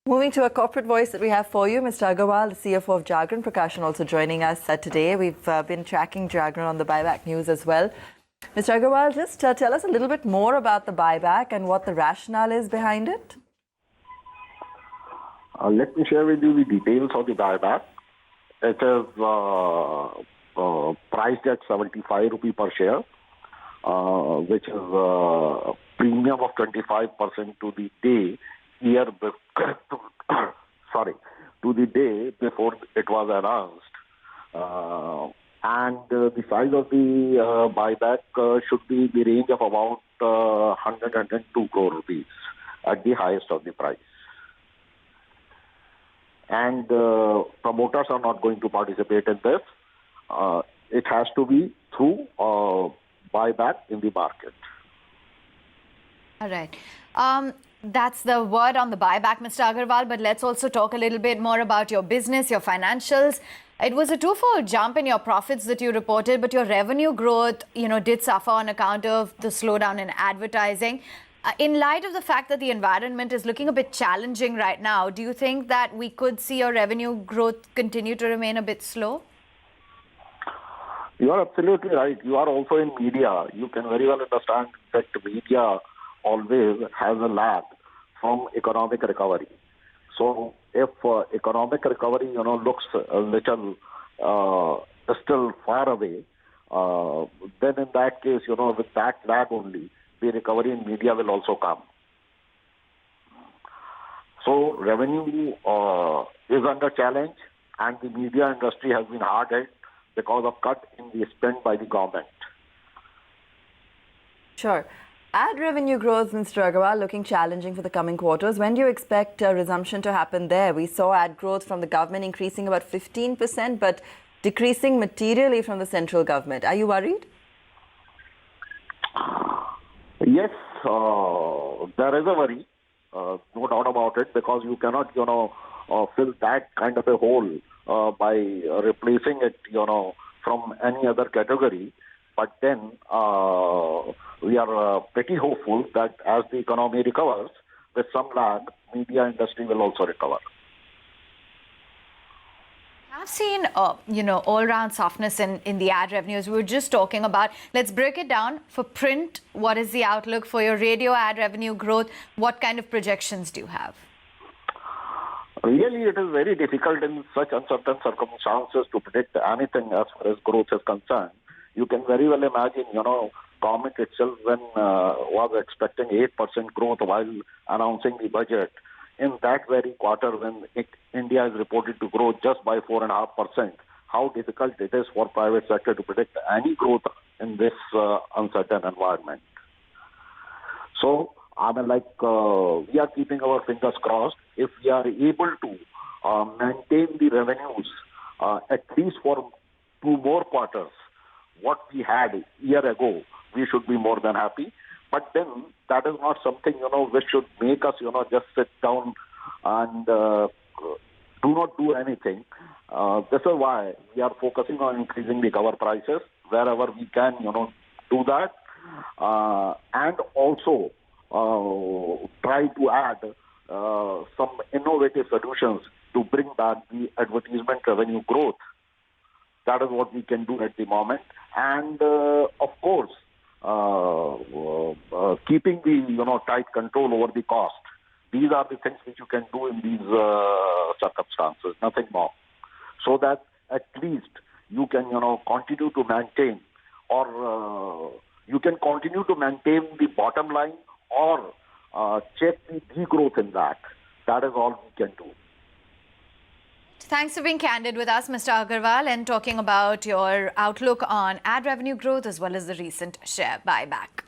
Moving to a corporate voice that we have for you, Mr. Agarwal, the CFO of Jagran Prakashan, also joining us today. We've been tracking Jagran on the buyback news as well. Mr. Agarwal, just tell us a little bit more about the buyback and what the rationale is behind it. Let me share with you the details of the buyback. It is priced at 75 rupee per share, which is a premium of 25% to the day to the day before it was announced. And the size of the buyback should be in the range of about 102 crore rupees at the highest of the price. And promoters are not going to participate in this. It has to be through buyback in the market. All right. That's the word on the buyback, Mr. Agarwal, but let's also talk a little bit more about your business, your financials. It was a twofold jump in your profits that you reported, but your revenue growth, did suffer on account of the slowdown in advertising. In light of the fact that the environment is looking a bit challenging right now, do you think that we could see your revenue growth continue to remain a bit slow? You are absolutely right. You are also in media. You can very well understand that media always has a lag from economic recovery. So if economic recovery, looks a little still far away, then in that case, with that lag only, the recovery in media will also come. So revenue is under challenge, and the media industry has been hard hit because of cut in the spend by the government. Sure. Ad revenue growth, Mr. Agarwal, looking challenging for the coming quarters. When do you expect a resumption to happen there? We saw ad growth from the government increasing about 15%, but decreasing materially from the central government. Are you worried? Yes, there is a worry, no doubt about it, because you cannot, fill that kind of a hole by replacing it, from any other category. But then we are pretty hopeful that as the economy recovers, with some lag, media industry will also recover. I've seen, all-round softness in the ad revenues. We were just talking about, let's break it down. For print, what is the outlook for your radio ad revenue growth? What kind of projections do you have? Really, it is very difficult in such uncertain circumstances to predict anything as far as growth is concerned. You can very well imagine, government itself when was expecting 8% growth while announcing the budget. In that very quarter, when India is reported to grow just by 4.5%, how difficult it is for private sector to predict any growth in this uncertain environment. So, we are keeping our fingers crossed. If we are able to maintain the revenues at least for 2 more quarters, what we had a year ago, we should be more than happy. But then that is not something, which should make us, just sit down and do not do anything. This is why we are focusing on increasing the cover prices wherever we can, do that. And also try to add some innovative solutions to bring back the advertisement revenue growth. That is what we can do at the moment. And, of course, keeping the, tight control over the cost. These are the things which you can do in these circumstances, nothing more. So that at least you can, continue to maintain or you can continue to maintain the bottom line or check the degrowth in that. That is all we can do. Thanks for being candid with us, Mr. Agarwal, and talking about your outlook on ad revenue growth as well as the recent share buyback.